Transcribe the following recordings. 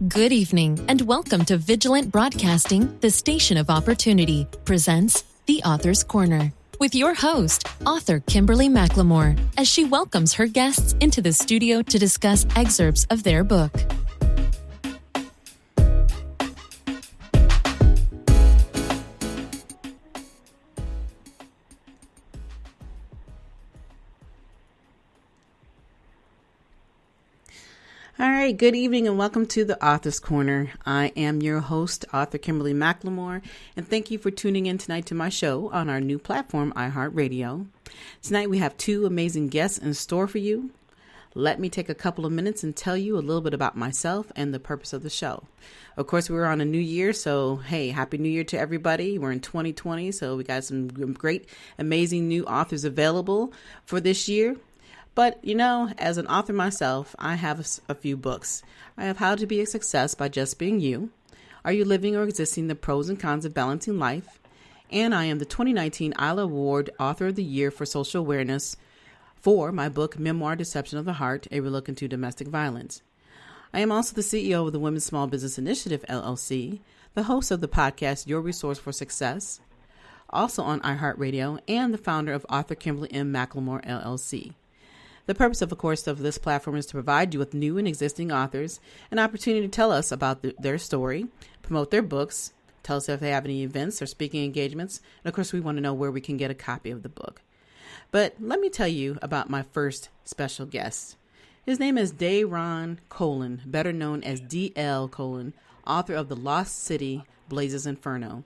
Good evening, and welcome to Vigilant Broadcasting, the station of opportunity, presents The Author's Corner, with your host, author Kimberly McLemore, as she welcomes her guests into the studio to discuss excerpts of their book. All right, good evening and welcome to the Author's Corner. I am your host, author Kimberly McLemore, and thank you for tuning in tonight to my show on our new platform, iHeart Radio. Tonight we have two amazing guests in store for you. Let me take a couple of minutes and tell you a little bit about myself and the purpose of the show. Of course, we're on a new year, so hey, Happy New Year to everybody. We're in 2020, so we got some great, amazing new authors available for this year. But, you know, as an author myself, I have a few books. I have How to Be a Success by Just Being You, Are You Living or Existing? The Pros and Cons of Balancing Life, and I am the 2019 ILA Award Author of the Year for Social Awareness for my book, Memoir, Deception of the Heart, A Relook into Domestic Violence. I am also the CEO of the Women's Small Business Initiative, LLC, the host of the podcast, Your Resource for Success, also on iHeartRadio, and the founder of Author Kimberly M. McLemore, LLC. The purpose, of course, of this platform is to provide you with new and existing authors an opportunity to tell us about their story, promote their books, tell us if they have any events or speaking engagements, and of course, we want to know where we can get a copy of the book. But let me tell you about my first special guest. His name is Dayron Colin, better known as D.L. Colin, author of The Lost City, Blazes Inferno.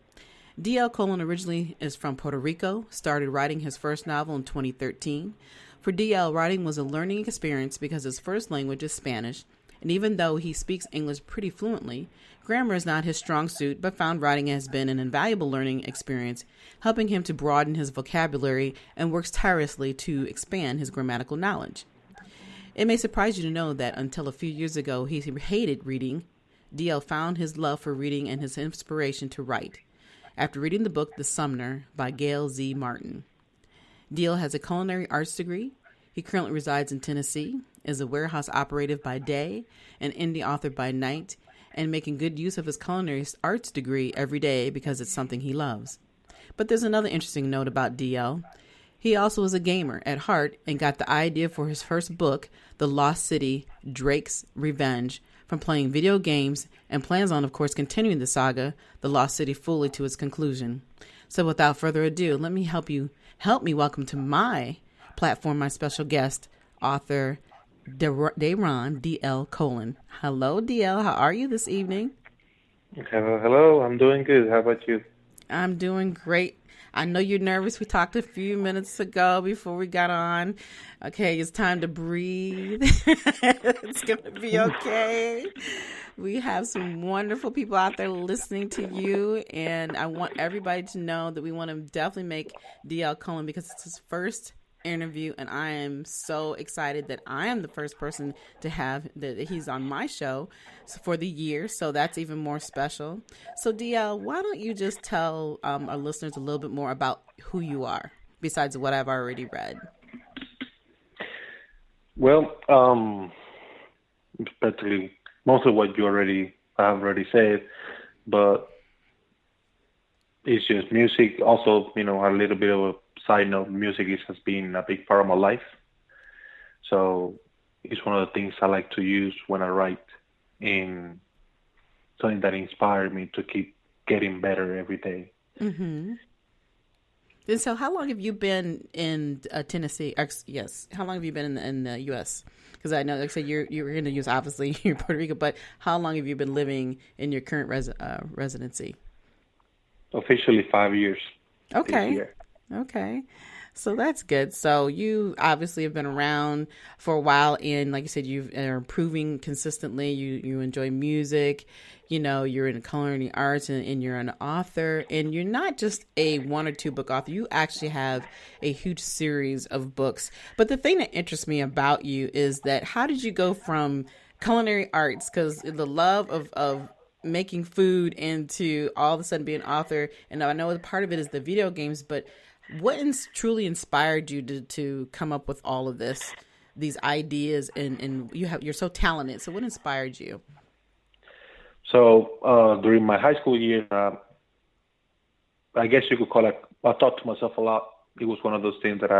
D.L. Colin originally is from Puerto Rico, started writing his first novel in 2013. For D.L., writing was a learning experience because his first language is Spanish, and even though he speaks English pretty fluently, grammar is not his strong suit, but found writing has been an invaluable learning experience, helping him to broaden his vocabulary and works tirelessly to expand his grammatical knowledge. It may surprise you to know that until a few years ago he hated reading, D.L. found his love for reading and his inspiration to write after reading the book The Sumner by Gail Z. Martin. D.L. has a culinary arts degree. He currently resides in Tennessee, is a warehouse operative by day, an indie author by night, and making good use of his culinary arts degree every day because it's something he loves. But there's another interesting note about D.L. He also is a gamer at heart and got the idea for his first book, The Lost City, Drake's Revenge, from playing video games and plans on, of course, continuing the saga, The Lost City, fully to its conclusion. So without further ado, let me help me welcome to my platform my special guest, author Dayron D.L. Colin. Hello, D.L. How are you this evening? Hello. I'm doing good. How about you? I'm doing great. I know you're nervous. We talked a few minutes ago before we got on. Okay, it's time to breathe. It's going to be okay. We have some wonderful people out there listening to you, and I want everybody to know that we want to definitely make D.L. Colin because it's his first interview, and I am so excited that I am the first person to have that he's on my show for the year, so that's even more special. So D.L., why don't you just tell our listeners a little bit more about who you are, besides what I've already read? Well, especially most of what you have already said, but it's just music. Also, a little bit of a side note, music has been a big part of my life. So it's one of the things I like to use when I write, and something that inspired me to keep getting better every day. Mm-hmm. And so how long have you been in Tennessee? Yes. How long have you been in the U.S.? Because I know, like I said, you're in the U.S., obviously, you're Puerto Rico, but how long have you been living in your current residency? Officially 5 years. Okay. This year. Okay. So that's good. So you obviously have been around for a while, and like you said, you are improving consistently. You enjoy music, you're in culinary arts, and you're an author, and you're not just a one or two book author. You actually have a huge series of books. But the thing that interests me about you is that how did you go from culinary arts, because the love of making food, into all of a sudden being an author? And I know part of it is the video games, but what truly inspired you to come up with all of these ideas, and you're so talented. So what inspired you? So during my high school year, I guess you could call it, I thought to myself a lot. It was one of those things that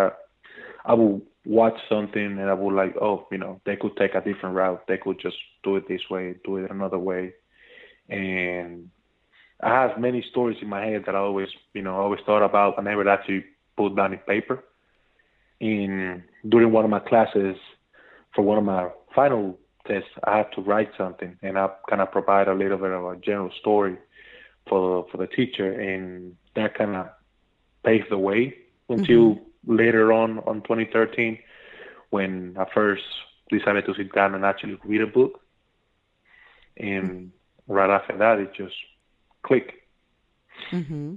I would watch something and I would like, oh, they could take a different route. They could just do it this way, do it another way. And I have many stories in my head that I always thought about. I never actually put down in paper. During one of my classes, for one of my final tests, I had to write something, and I kind of provide a little bit of a general story for the teacher, and that kind of paved the way until later on 2013, when I first decided to sit down and actually read a book. And right after that, it just clicked. Mm-hmm.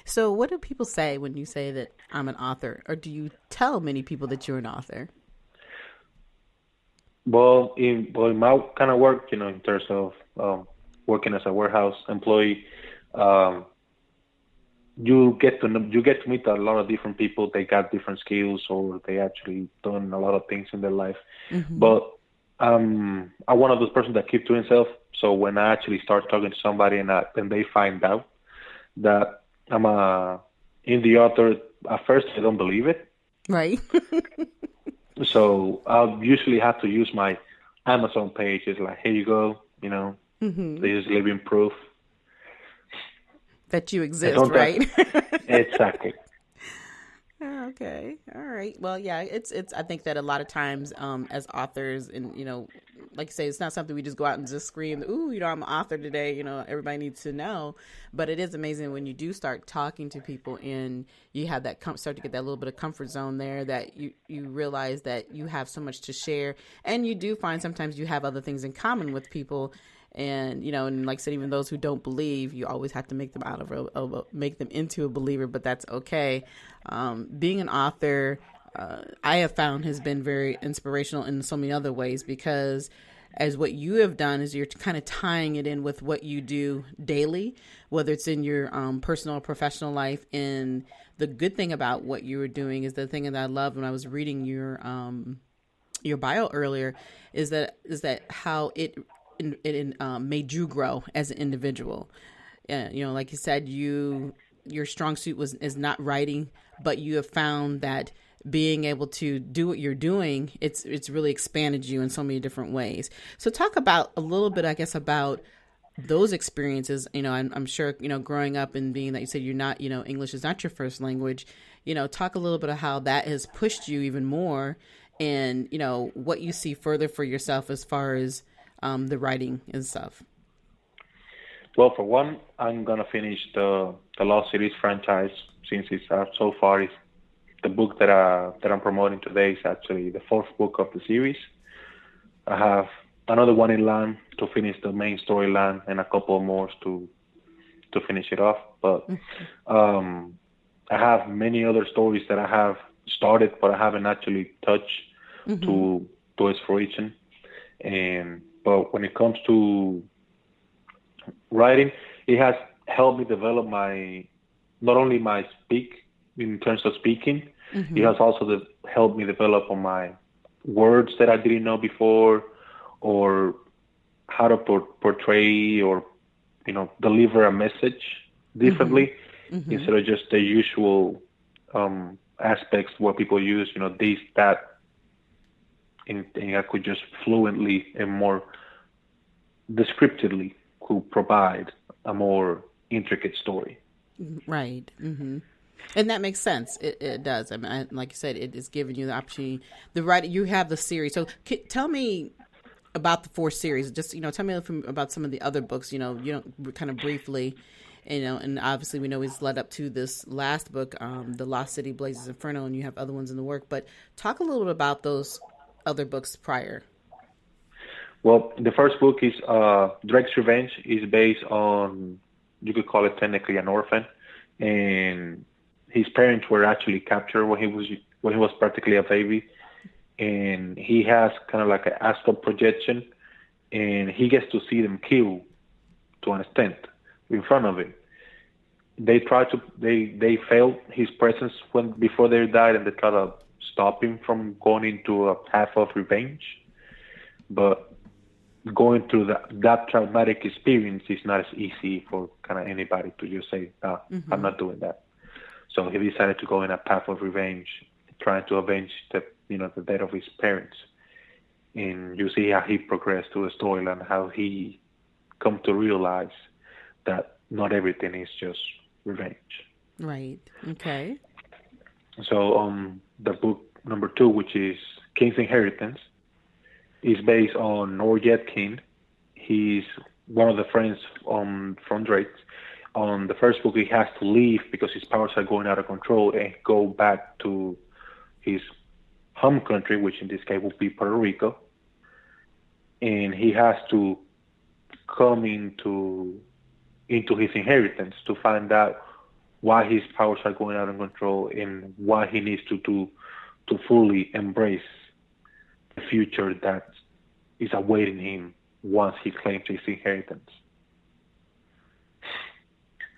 So what do people say when you say that I'm an author? Or do you tell many people that you're an author? Well, in my kind of work, in terms of working as a warehouse employee, you get to meet a lot of different people. They got different skills, or they actually done a lot of things in their life. Mm-hmm. But I'm one of those persons that keep to himself. So when I actually start talking to somebody and they find out that I'm a indie author, at first I don't believe it. Right. So I'll usually have to use my Amazon page. It's like, here you go, this is living proof that you exist, right? Exactly. Okay. All right. Well, yeah, it's, I think that a lot of times, as authors, and, like you say, it's not something we just go out and just scream, ooh, I'm an author today, everybody needs to know. But it is amazing when you do start talking to people and you have that, start to get that little bit of comfort zone there, that you realize that you have so much to share. And you do find sometimes you have other things in common with people. And, and like I said, even those who don't believe, you always have to make them make them into a believer, but that's okay. Being an author, I have found has been very inspirational in so many other ways, because as what you have done is you're kind of tying it in with what you do daily, whether it's in your personal or professional life. And the good thing about what you were doing is the thing that I loved when I was reading your bio earlier is that how it made you grow as an individual. Like you said, your strong suit is not writing, but you have found that being able to do what you're doing, it's really expanded you in so many different ways. So talk about a little bit, I guess, about those experiences. I'm sure, growing up and being that you said you're not, English is not your first language, talk a little bit of how that has pushed you even more, and, what you see further for yourself as far as the writing and stuff. Well, for one, I'm gonna finish the Lost Cities franchise, since it's so far it's the book that I'm promoting today is actually the fourth book of the series. I have another one in line to finish the main storyline, and a couple more to finish it off. But I have many other stories that I have started, but I haven't actually touched to its fruition. But when it comes to writing, it has helped me develop not only my speak in terms of speaking, it has also helped me develop on my words that I didn't know before, or how to portray or deliver a message differently instead of just the usual aspects what people use, this, that. And I could just fluently and more descriptively could provide a more intricate story. Right. Mm-hmm. And that makes sense. It does. I mean, like you said, it is giving you the opportunity. The writer, you have the series. So tell me about the 4 series. Just, tell me about some of the other books, kind of briefly, and obviously we know he's led up to this last book, The Lost City Blazes Inferno, and you have other ones in the work. But talk a little bit about those other books prior. Well, the first book is Drake's Revenge. Is based on, you could call it technically an orphan, and his parents were actually captured when he was practically a baby, and he has kind of like an astral projection, and he gets to see them killed to an extent in front of him. They felt his presence before they died, and they try to stop him from going into a path of revenge. But going through that traumatic experience is not as easy for kind of anybody to just say, no, I'm not doing that. So he decided to go in a path of revenge, trying to avenge the death of his parents. And you see how he progressed through the story and how he come to realize that not everything is just revenge. Right. Okay. So the book number 2, which is King's Inheritance, is based on Norjet King. He's one of the friends from Drake. On the first book, he has to leave because his powers are going out of control and go back to his home country, which in this case will be Puerto Rico. And he has to come into his inheritance to find out why his powers are going out of control and what he needs to do to fully embrace the future that is awaiting him once he claims his inheritance.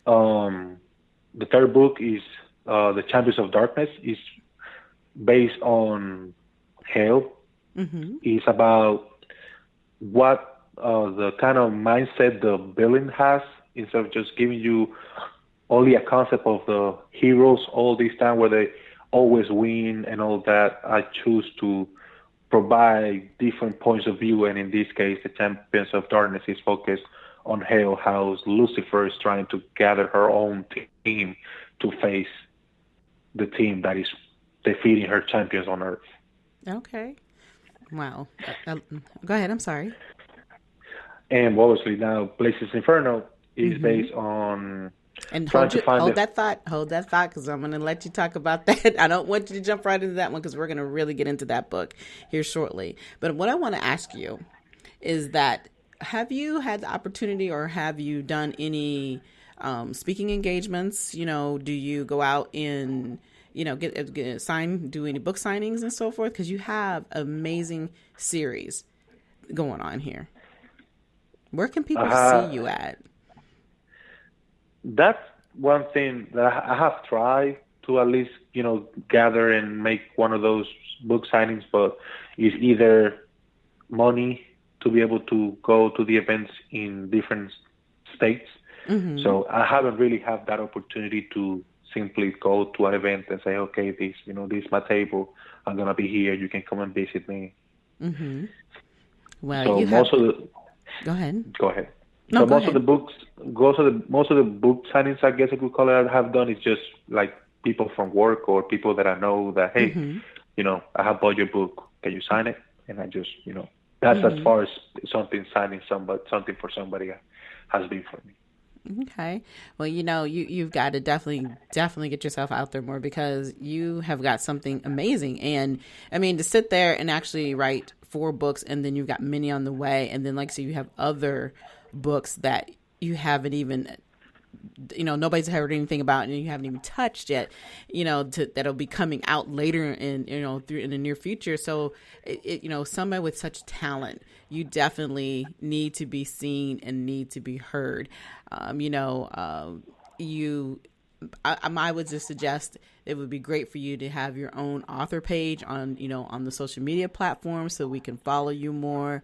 The third book is The Champions of Darkness. It's based on hell. It's about what the kind of mindset the villain has, instead of just giving you only a concept of the heroes all this time where they always win and all that. I choose to provide different points of view, and in this case, The Champions of Darkness is focused on hell, how Lucifer is trying to gather her own team to face the team that is defeating her champions on Earth. Okay. Wow. Go ahead. I'm sorry. And obviously now Places Inferno is based on and hold that thought, because I'm going to let you talk about that. I don't want you to jump right into that one because we're going to really get into that book here shortly. But what I want to ask you is that, have you had the opportunity or have you done any speaking engagements? Do you go out and, get signed, do any book signings and so forth? Because you have an amazing series going on here. Where can people see you at? That's one thing that I have tried to at least, gather and make one of those book signings, but it's either money to be able to go to the events in different states. So I haven't really had that opportunity to simply go to an event and say, okay, this is my table. I'm going to be here. You can come and visit me. Well, so Go ahead. No, so most of the book signings, I guess I could call it, I have done is just like people from work or people that I know that, hey, I have bought your book. Can you sign it? And I just, that's as far as something for somebody has been for me. Okay. Well, you've got to definitely get yourself out there more, because you have got something amazing. And I mean, to sit there and actually write 4 books, and then you've got many on the way. And then, like, so you have other books that you haven't even, nobody's heard anything about, and you haven't even touched yet, that'll be coming out later in the near future. So somebody with such talent, you definitely need to be seen and need to be heard. I would just suggest it would be great for you to have your own author page on the social media platform, so we can follow you more.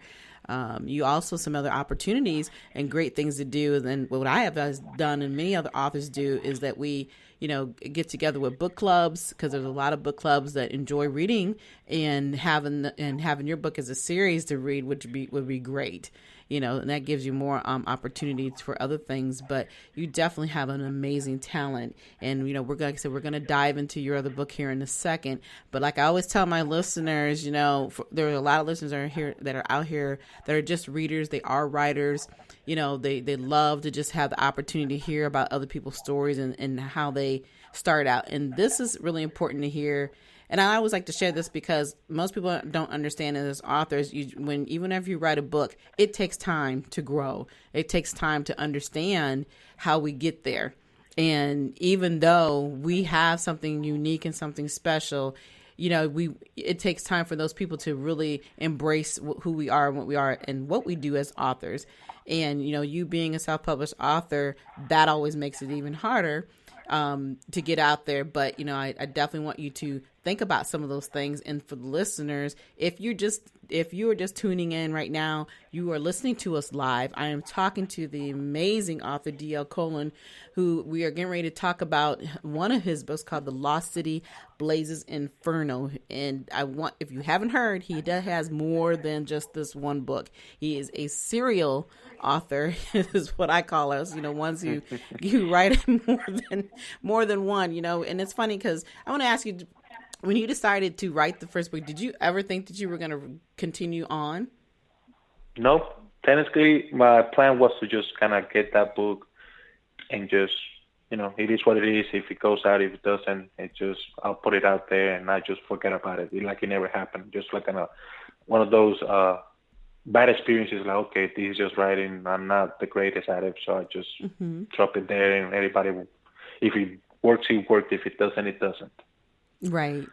You also, some other opportunities and great things to do. And what I have done, and many other authors do, is that we, get together with book clubs, because there's a lot of book clubs that enjoy reading, and having your book as a series to read would be great. And that gives you more opportunities for other things. But you definitely have an amazing talent. And, we're going to dive into your other book here in a second. But like I always tell my listeners, there are a lot of listeners that are out here that are just readers. They are writers. They love to just have the opportunity to hear about other people's stories and how they start out. And this is really important to hear. And I always like to share this, because most people don't understand it as authors. Even if you write a book, it takes time to grow. It takes time to understand how we get there. And even though we have something unique and something special, it takes time for those people to really embrace who we are and what we do as authors. And, you being a self-published author, that always makes it even harder to get out there. But, I definitely want you to think about some of those things. And for the listeners, if you are just tuning in right now, you are listening to us live. I am talking to the amazing author D.L. who we are getting ready to talk about one of his books called The Lost City Blazes Inferno. And if you haven't heard, he has more than just this one book. He is a serial author, is what I call us, ones who you write more than one, and it's funny because I want to ask you, when you decided to write the first book, did you ever think that you were going to continue on? No, technically my plan was to just kind of get that book and just, it is what it is. If it goes out, if it doesn't, I'll put it out there and I just forget about it. Like it never happened. Just like one of those bad experiences, like, okay, this is just writing. I'm not the greatest at it, so I just drop it there and everybody will, if it works, it worked. If it doesn't, it doesn't. Right.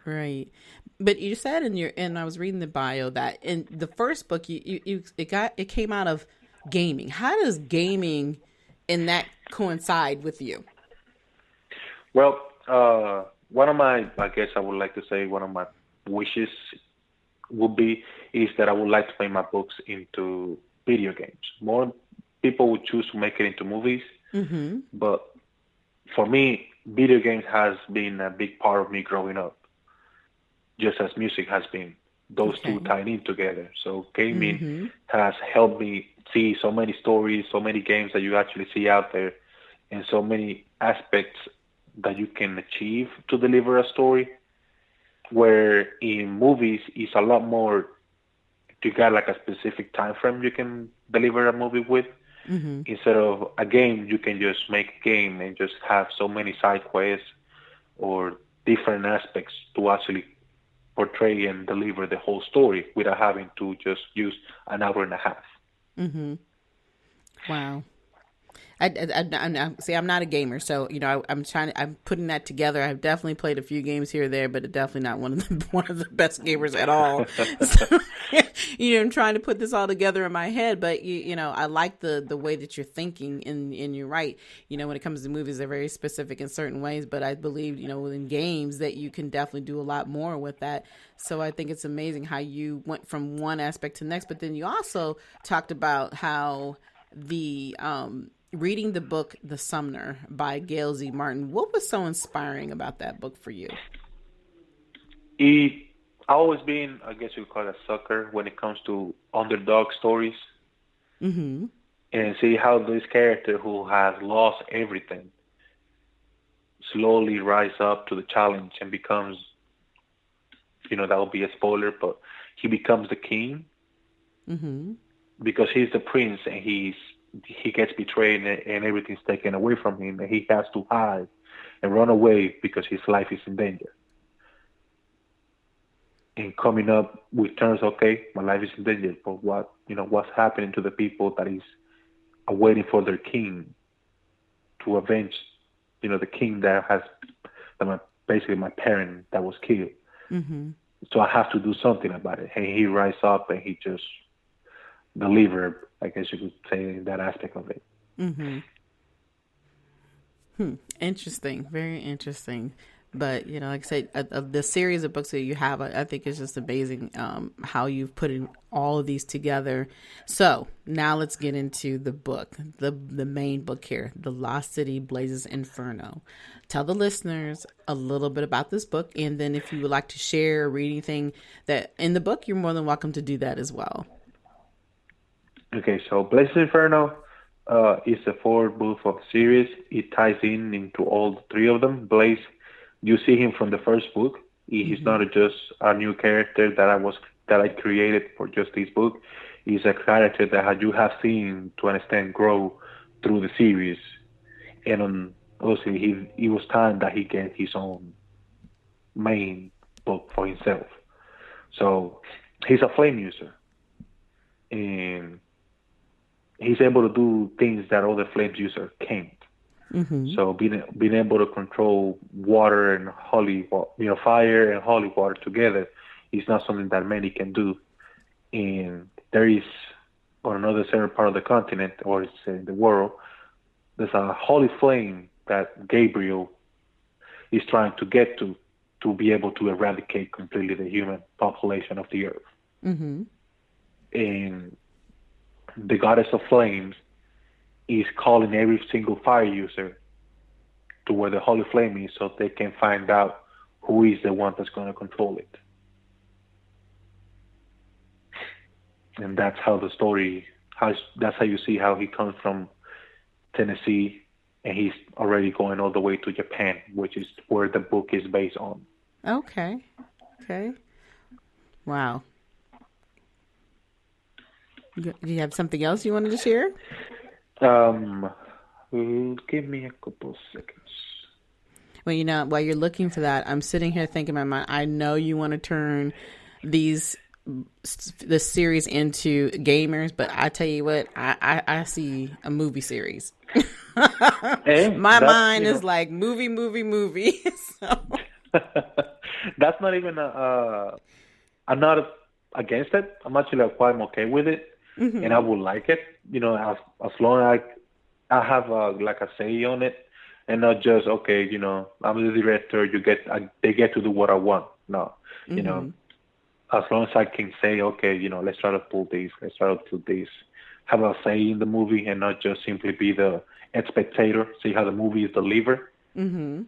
But you said and I was reading the bio that in the first book, it came out of gaming. How does gaming and that coincide with you? Well, one of my wishes is that I would like to make my books into video games. More people would choose to make it into movies, but for me, video games has been a big part of me growing up, just as music has been. Those two tied in together. So gaming has helped me see so many stories, so many games that you actually see out there, and so many aspects that you can achieve to deliver a story, where in movies it's a lot more, you got like a specific time frame you can deliver a movie with. Instead of a game, you can just make a game and just have so many side quests or different aspects to actually portray and deliver the whole story without having to just use an hour and a half. Wow. I see, I'm not a gamer, so I'm putting that together. I've definitely played a few games here or there, but definitely not one of the best gamers at all. So, I'm trying to put this all together in my head, but I like the way that you're thinking, and you're right. When it comes to movies, they're very specific in certain ways, but I believe in games that you can definitely do a lot more with that. So I think it's amazing how you went from one aspect to the next, but then you also talked about how the reading the book The Sumner by Gail Z. Martin. What was so inspiring about that book for you? I've always been, I guess you call it, a sucker when it comes to underdog stories. And see how this character who has lost everything slowly rise up to the challenge and becomes, that will be a spoiler, but he becomes the king because he's the prince and he gets betrayed and everything's taken away from him, and he has to hide and run away because his life is in danger. And coming up with terms, okay, my life is in danger, but what's happening to the people that is waiting for their king to avenge, the king basically my parent that was killed. So I have to do something about it. And he rises up and he just delivers, I guess you could say, that aspect of it. Interesting. Very interesting. But, like I said, the series of books that you have, I think is just amazing how you've put in all of these together. So now let's get into the book, the main book here, The Lost City Blazes Inferno. Tell the listeners a little bit about this book. And then if you would like to share or read anything that in the book, you're more than welcome to do that as well. Okay, so Blazes Inferno is the fourth book of the series. It ties into all three of them. Blaze, you see him from the first book. He's not just a new character that I created for just this book. He's a character that you have seen to an extent grow through the series. And obviously, it was time that he get his own main book for himself. So he's a flame user. And he's able to do things that other flame users can't. So being able to control water and fire and holy water together is not something that many can do. And there is, on another certain part of the continent, or it's in the world, there's a holy flame that Gabriel is trying to get to to be able to eradicate completely the human population of the earth. Mm-hmm. And the goddess of flames is calling every single fire user to where the holy flame is so they can find out who is the one that's going to control it. And that's how the story, that's how you see how he comes from Tennessee and he's already going all the way to Japan, which is where the book is based on. Okay. Wow. Do you have something else you wanted to share? Give me a couple seconds. Well, while you're looking for that, I'm sitting here thinking in my mind, I know you want to turn this series into gamers, but I tell you what, I see a movie series. My mind is like movie. So. That's not even I'm not against it. I'm actually quite okay with it. Mm-hmm. And I would like it, as long as I have like a say on it, and not just I'm the director. They get to do what I want. No, mm-hmm. As long as I can say, okay, let's try to pull this, let's try to do this, have a say in the movie, and not just simply be the spectator, see how the movie is delivered. Mm-hmm.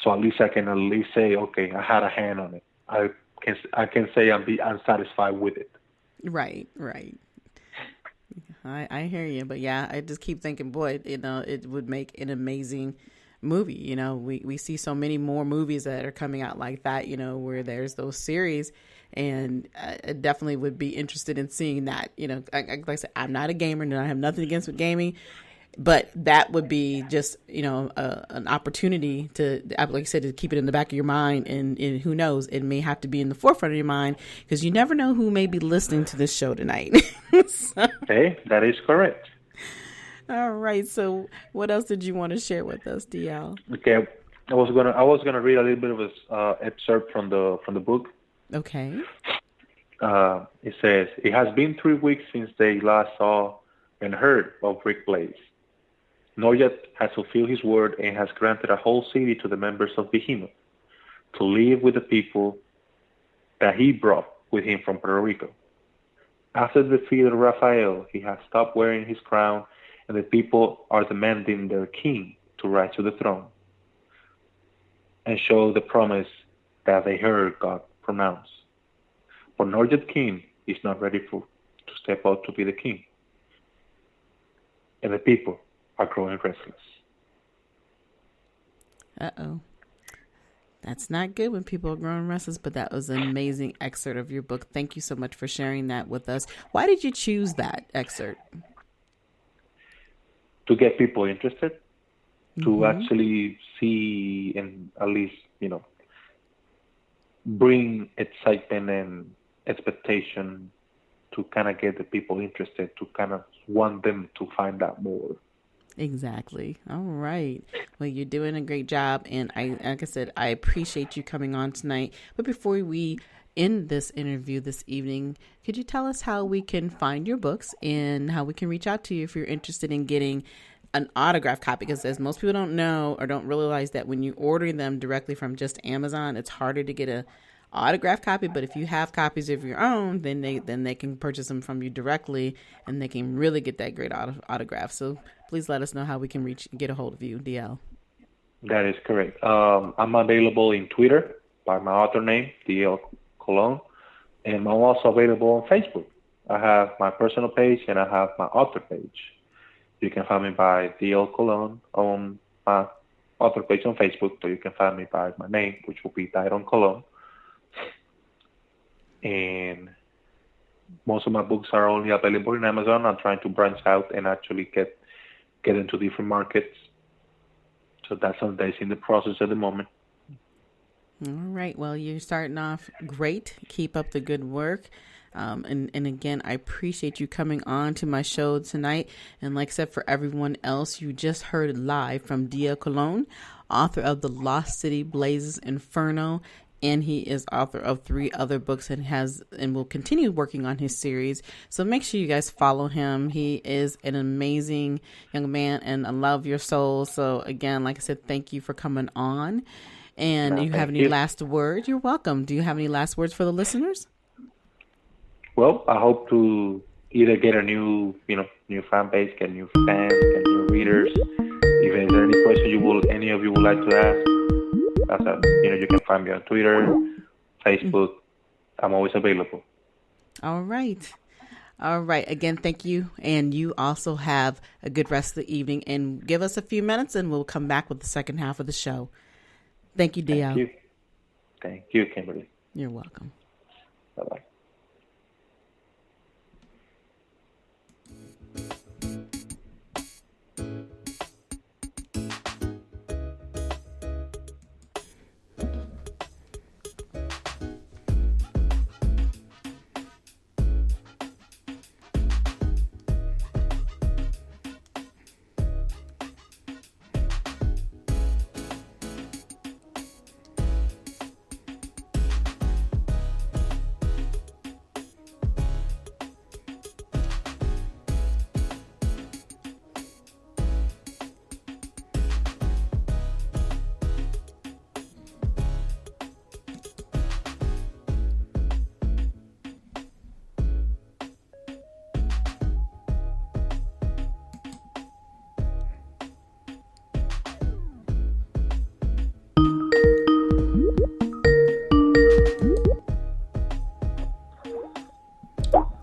So at least I can say, okay, I had a hand on it. I can say I'm satisfied with it. Right. I hear you, but yeah, I just keep thinking, boy, it would make an amazing movie. We see so many more movies that are coming out like that, where there's those series, and I definitely would be interested in seeing that. Like I said, I'm not a gamer, and I have nothing against with gaming, but that would be just, an opportunity to, like I said, to keep it in the back of your mind. And who knows, it may have to be in the forefront of your mind, because you never know who may be listening to this show tonight. So, hey, that is correct. All right. So what else did you want to share with us, D.L.? Okay. I was gonna read a little bit of an excerpt from the book. Okay. It says, it has been 3 weeks since they last saw and heard of Rick Blaze. Norjat has fulfilled his word and has granted a whole city to the members of Behemoth to live with the people that he brought with him from Puerto Rico. After the defeat of Raphael, he has stopped wearing his crown, and the people are demanding their king to rise to the throne and show the promise that they heard God pronounce. For Norjat king is not ready to step out to be the king, and the people are growing restless. Uh-oh. That's not good when people are growing restless, but that was an amazing excerpt of your book. Thank you so much for sharing that with us. Why did you choose that excerpt? To get people interested, mm-hmm. to actually see and at least, bring excitement and expectation to kind of get the people interested, to kind of want them to find out more. Exactly. All right. Well, you're doing a great job. And like I said, I appreciate you coming on tonight. But before we end this interview this evening, could you tell us how we can find your books and how we can reach out to you if you're interested in getting an autographed copy? Because as most people don't know or don't realize, that when you order them directly from just Amazon, it's harder to get a autographed copy. But if you have copies of your own, then they can purchase them from you directly, and they can really get that great autograph. So please let us know how we can get a hold of you, D.L. That is correct. I'm available in Twitter by my author name, D.L. Colon, and I'm also available on Facebook. I have my personal page and I have my author page. You can find me by D.L. Colon on my author page on Facebook, or you can find me by my name, which will be Dairon Colon. And most of my books are only available in Amazon. I'm trying to branch out and actually get into different markets. So that's in the process at the moment. All right. Well, you're starting off great. Keep up the good work. And again, I appreciate you coming on to my show tonight. And like I said, for everyone else, you just heard live from D.L. Colon, author of The Lost City Blazes, Inferno, and he is author of 3 other books and will continue working on his series. So make sure you guys follow him. He is an amazing young man, and I love your soul. So again, like I said, thank you for coming on. And No, you have thank any you. last words? You're welcome. Do you have any last words for the listeners? Well, I hope to either get a new fan base, get new fans, get new readers. If there's any question any of you would like to ask, you can find me on Twitter, Facebook. I'm always available. All right. All right. Again, thank you. And you also have a good rest of the evening. And give us a few minutes and we'll come back with the second half of the show. Thank you, D.L. Thank you. Thank you, Kimberly. You're welcome. Bye-bye.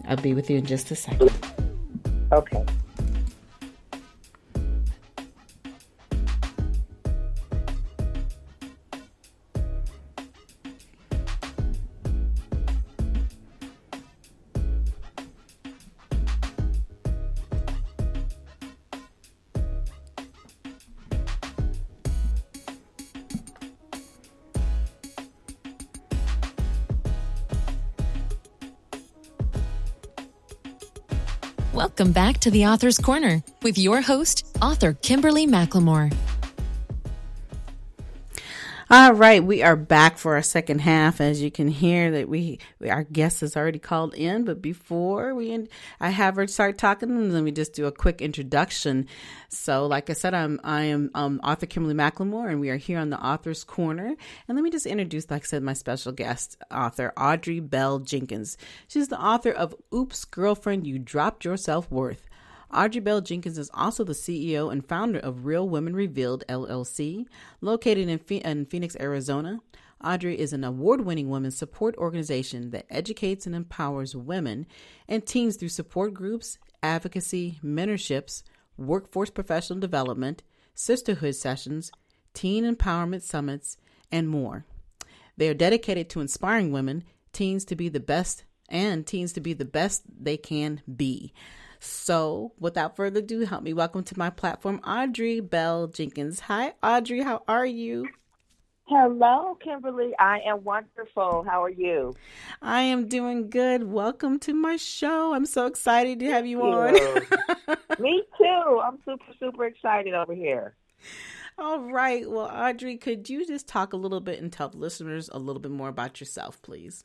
I'll be with you in just a second. Okay. Welcome back to the Author's Corner with your host, author Kimberly McLemore. All right, we are back for our second half. As you can hear, that our guest has already called in, but before I have her start talking, let me just do a quick introduction. So, like I said, I am author Kimberly McLemore, and we are here on the Author's Corner. And let me just introduce, like I said, my special guest, author Audrey Bell-Jenkins. She's the author of "Oops, Girlfriend, You Dropped Your Self-Worth." Audrey Bell-Jenkins is also the CEO and founder of Real Women Revealed, LLC, located in Phoenix, Arizona. Audrey is an award-winning women's support organization that educates and empowers women and teens through support groups, advocacy, mentorships, workforce professional development, sisterhood sessions, teen empowerment summits, and more. They are dedicated to inspiring women, teens to be the best they can be. So, without further ado, help me welcome to my platform, Audrey Bell-Jenkins. Hi, Audrey. How are you? Hello, Kimberly. I am wonderful. How are you? I am doing good. Welcome to my show. I'm so excited to have you on. Me too. I'm super, super excited over here. All right. Well, Audrey, could you just talk a little bit and tell the listeners a little bit more about yourself, please?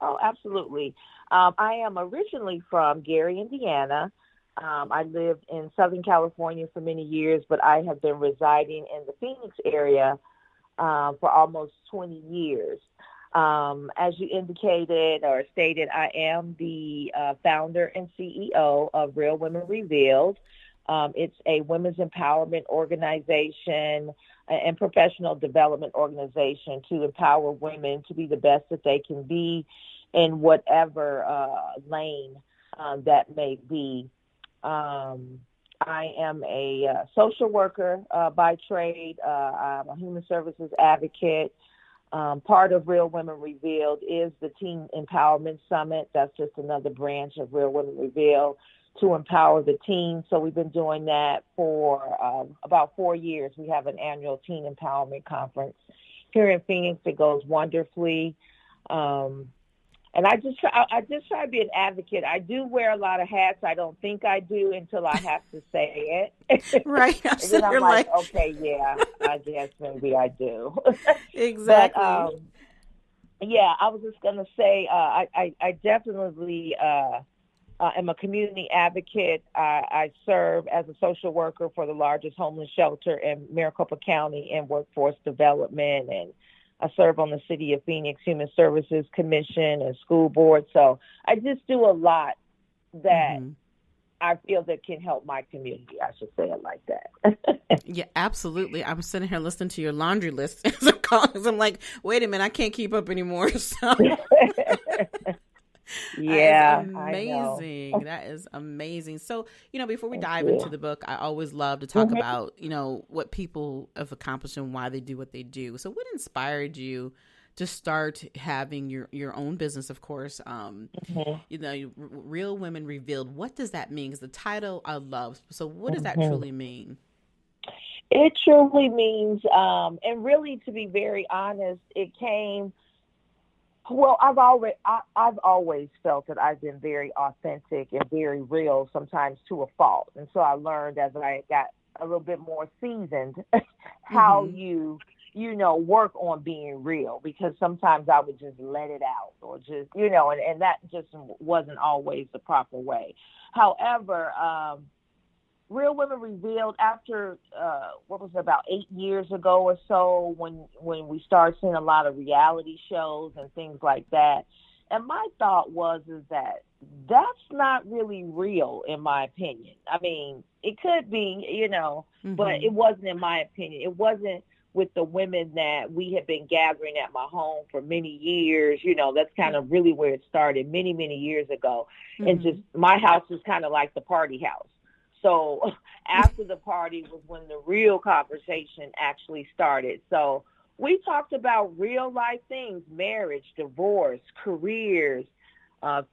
Oh, absolutely. I am originally from Gary, Indiana. I lived in Southern California for many years, but I have been residing in the Phoenix area for almost 20 years. As you indicated or stated, I am the founder and CEO of Real Women Revealed. It's a women's empowerment organization and professional development organization to empower women to be the best that they can be in whatever lane that may be. I am a social worker by trade. I'm a human services advocate. Part of Real Women Revealed is the Teen Empowerment Summit. That's just another branch of Real Women Revealed to empower the teens. So we've been doing that for about 4 years. We have an annual Teen Empowerment Conference here in Phoenix. It goes wonderfully. And I just try to be an advocate. I do wear a lot of hats. I don't think I do until I have to say it. Right. And then I'm like, okay, yeah, I guess maybe I do. Exactly. But, yeah, I was just going to say I definitely am a community advocate. I serve as a social worker for the largest homeless shelter in Maricopa County in workforce development, and I serve on the City of Phoenix Human Services Commission and school board. So I just do a lot that I feel that can help my community. I should say it like that. Yeah, absolutely. I'm sitting here listening to your laundry list as I'm calling, 'cause I'm like, wait a minute, I can't keep up anymore. So yeah, that is amazing. I know. That is amazing. So, before we dive into the book, I always love to talk about, what people have accomplished and why they do what they do. So what inspired you to start having your own business, of course? Real Women Revealed. What does that mean? 'Cause the title I love. So what does that truly mean? It truly means, and really, to be very honest, it came. Well, I've always felt that I've been very authentic and very real, sometimes to a fault. And so I learned as I got a little bit more seasoned how you work on being real, because sometimes I would just let it out or just, and that just wasn't always the proper way. However, Real Women Revealed, after, about 8 years ago or so, when we started seeing a lot of reality shows and things like that. And my thought is that that's not really real, in my opinion. I mean, it could be, but it wasn't, in my opinion. It wasn't with the women that we had been gathering at my home for many years. That's kind of really where it started many, many years ago. And just my house was kind of like the party house. So after the party was when the real conversation actually started. So we talked about real life things: marriage, divorce, careers,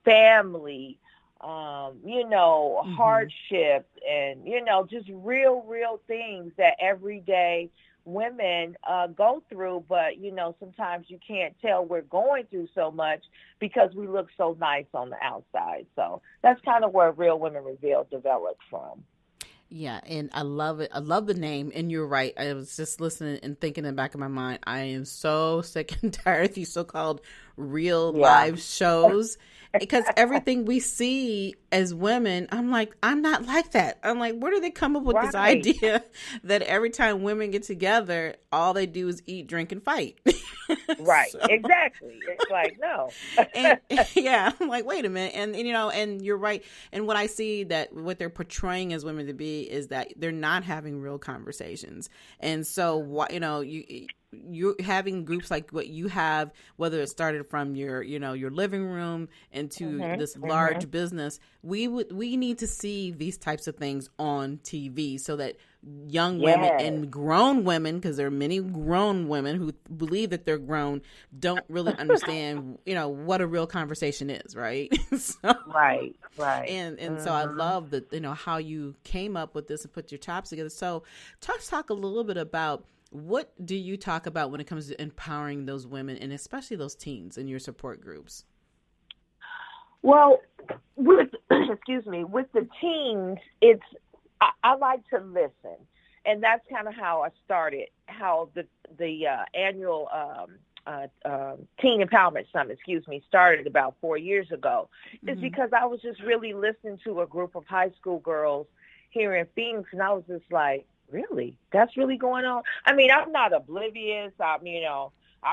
family, hardship, and, just real things that everyday women go through. But, sometimes you can't tell we're going through so much because we look so nice on the outside. So that's kind of where Real Women Revealed developed from. Yeah, and I love it. I love the name, and you're right. I was just listening and thinking in the back of my mind, I am so sick and tired of these so-called real live shows, because everything we see as women, I'm like, I'm not like that. I'm like, where do they come up with this idea that every time women get together, all they do is eat, drink, and fight? Right. So, exactly. It's like, no. And, yeah. I'm like, wait a minute. And and you're right. And what I see that what they're portraying as women to be is that they're not having real conversations. And so, you're having groups like what you have, whether it started from your living room into this large business, we need to see these types of things on TV so that young women and grown women, because there are many grown women who believe that they're grown, don't really understand, what a real conversation is, right? Right. And so I love that, how you came up with this and put your chops together. So talk a little bit about, what do you talk about when it comes to empowering those women and especially those teens in your support groups? Well, with the teens, I like to listen, and that's kind of how I started. How the annual Teen Empowerment Summit, started about 4 years ago. Is because I was just really listening to a group of high school girls here in Phoenix, and I was just like, really? That's really going on? I mean, I'm not oblivious. I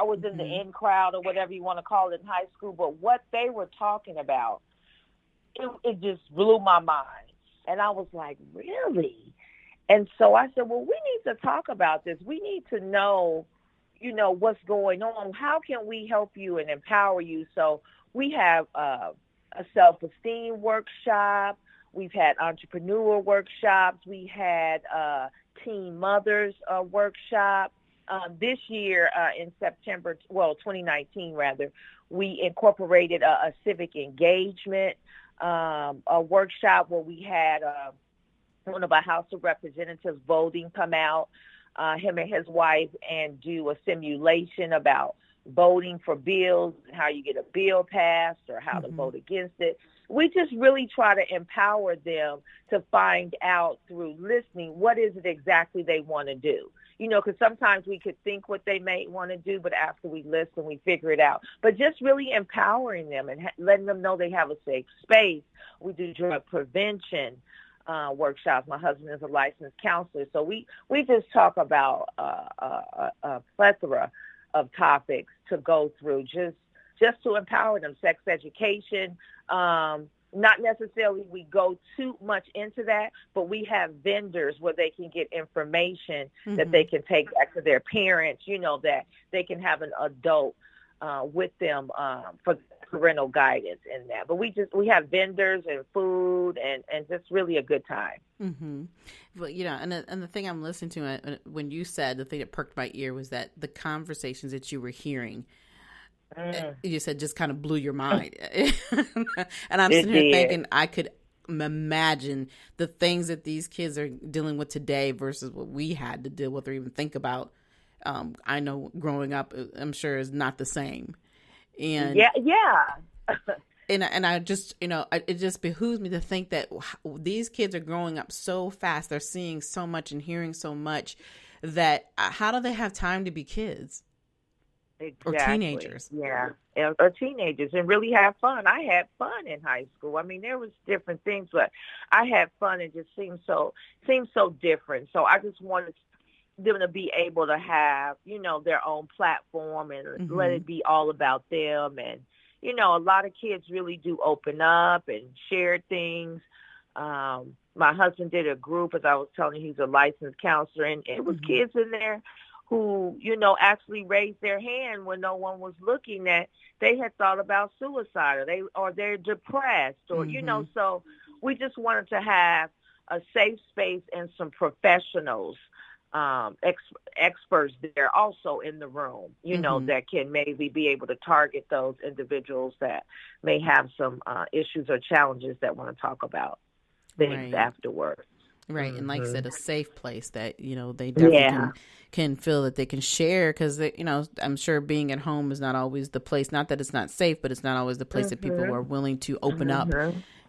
was in the in crowd or whatever you want to call it in high school, but what they were talking about, it just blew my mind. And I was like, really? And so I said, well, we need to talk about this. We need to know, what's going on. How can we help you and empower you? So we have a self-esteem workshop. We've had entrepreneur workshops. We had teen mothers workshop. This year in September, 2019 rather, we incorporated a civic engagement a workshop where we had one of our House of Representatives voting come out, him and his wife, and do a simulation about voting for bills, how you get a bill passed or how to vote against it. We just really try to empower them to find out through listening what is it exactly they want to do. You know, because sometimes we could think what they may want to do, but after we listen, we figure it out. But just really empowering them and letting them know they have a safe space. We do drug prevention workshops. My husband is a licensed counselor, so we just talk about a plethora of topics to go through just to empower them. Sex education, not necessarily we go too much into that, but we have vendors where they can get information that they can take back to their parents, you know, that they can have an adult with them for parental guidance in that. But we have vendors and food and just really a good time. But, you know, and the thing I'm listening to when you said, the thing that perked my ear was that the conversations that you were hearing, you said just kind of blew your mind. And I'm sitting here thinking I could imagine the things that these kids are dealing with today versus what we had to deal with or even think about. I know growing up, I'm sure is not the same. And and I just, you know, it just behooves me to think that these kids are growing up so fast. They're seeing so much and hearing so much that how do they have time to be kids? Exactly. Or teenagers. Yeah, or teenagers, and really have fun. I had fun in high school. I mean, there was different things, but I had fun. It just seemed so different. So I just wanted them to be able to have, you know, their own platform and let it be all about them. And, you know, a lot of kids really do open up and share things. My husband did a group, as I was telling you, he's a licensed counselor, and it was kids in there who, you know, actually raised their hand when no one was looking, that they had thought about suicide or they're depressed or, you know, so we just wanted to have a safe space and some professionals, experts there also in the room, you know, that can maybe be able to target those individuals that may have some issues or challenges that want to talk about things afterwards. Right. And like I said, a safe place that, you know, they definitely can feel that they can share, because, you know, I'm sure being at home is not always the place, not that it's not safe, but it's not always the place that people are willing to open up.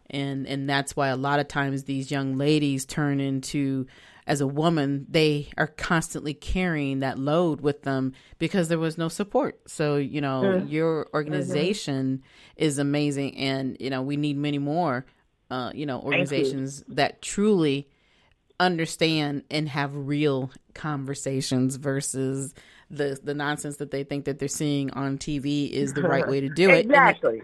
And that's why a lot of times these young ladies turn into, as a woman, they are constantly carrying that load with them because there was no support. So, you know, your organization is amazing. And, you know, we need many more, you know, organizations that truly understand and have real conversations versus the nonsense that they think that they're seeing on TV is the right way to do it. Exactly.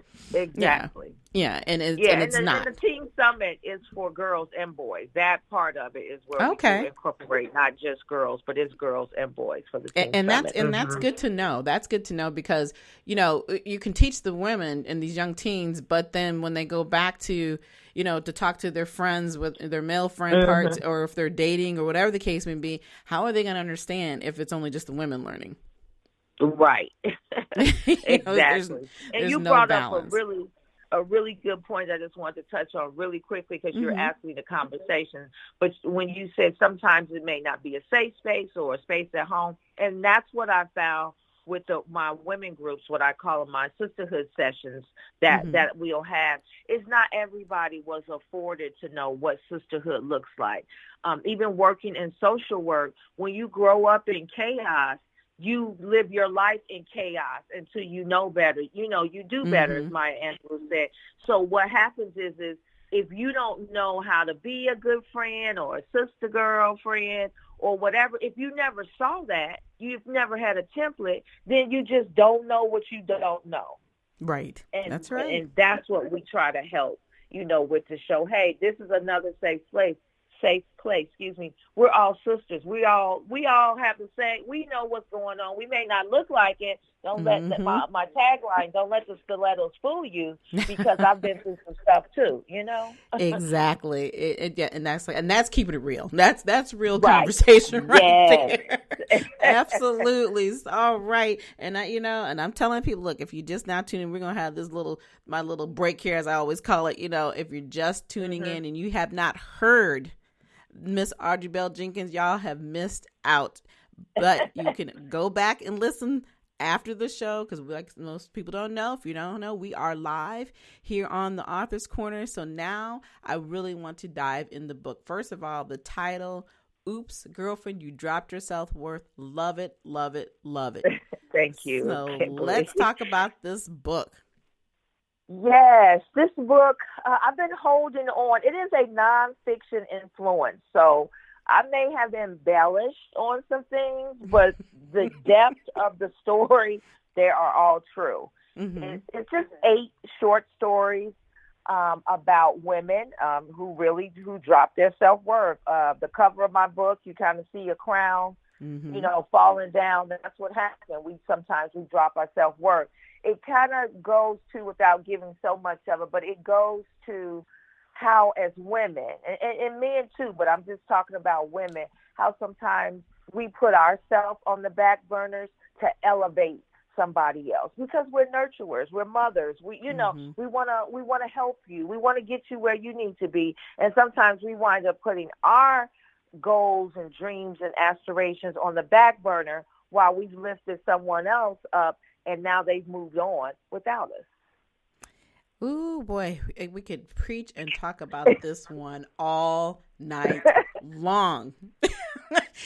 Yeah, and it's not. And the Teen Summit is for girls and boys. That part of it is where we do incorporate not just girls, but it's girls and boys for the Teen Summit. That's good to know. That's good to know because, you know, you can teach the women and these young teens, but then when they go back to, you know, to talk to their friends with their male friend parts, or if they're dating or whatever the case may be, how are they going to understand if it's only just the women learning? Right. there's Exactly. And you no brought balance. up a really good point I just wanted to touch on really quickly, because you're asking the conversation. But when you said sometimes it may not be a safe space or a space at home, and that's what I found with my women groups, what I call them my sisterhood sessions that we'll have, is not everybody was afforded to know what sisterhood looks like. Even working in social work, when you grow up in chaos, you live your life in chaos until you know better. You know, you do better, as Maya Angelou said. So what happens is if you don't know how to be a good friend or a sister girlfriend or whatever, if you never saw that, you've never had a template, then you just don't know what you don't know. Right. And that's right. And that's what we try to help, you know, with the show. Hey, this is another safe place. We're all sisters. We all have the same. We know what's going on. We may not look like it. Don't let my tagline, don't let the stilettos fool you, because I've been through some stuff too, you know? Exactly. And that's keeping it real. That's real conversation there. Absolutely. All right. And and I'm telling people, look, if you just now tuning in, we're going to have my little break here, as I always call it. You know, if you're just tuning in and you have not heard Miss Audrey Bell-Jenkins, y'all have missed out. But you can go back and listen after the show, because like most people don't know, if you don't know, we are live here on the Author's Corner. So now I really want to dive in the book. First of all, the title, Oops, Girlfriend, You Dropped Your Self-Worth. Love it, love it, love it. Thank you. So let's talk about this book. Yes, this book, I've been holding on. It is a nonfiction influence, so I may have embellished on some things, but the depth of the story, they are all true. Mm-hmm. It's just 8 short stories about women who drop their self-worth. The cover of my book, you kind of see a crown, falling down. That's what happened. We drop our self-worth. It kind of goes to, without giving so much of it, but it goes to how as women, and men too, but I'm just talking about women, how sometimes we put ourselves on the back burners to elevate somebody else because we're nurturers, we're mothers. We want to help you. We want to get you where you need to be. And sometimes we wind up putting our goals and dreams and aspirations on the back burner while we've lifted someone else up, and now they've moved on without us. Ooh, boy, we could preach and talk about this one all night long.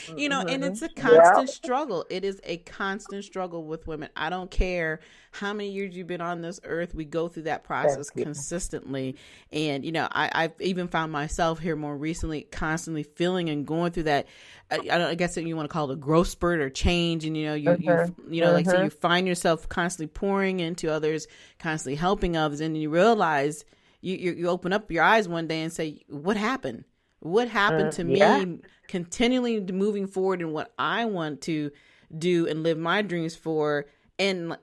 And it's a constant struggle. It is a constant struggle with women. I don't care how many years you've been on this earth. We go through that process consistently. And, I've even found myself here more recently constantly feeling and going through that. I guess you want to call it a growth spurt or change. And, like so you find yourself constantly pouring into others, constantly helping others. And you realize you open up your eyes one day and say, what happened? What happened to me continually moving forward in what I want to do and live my dreams for? And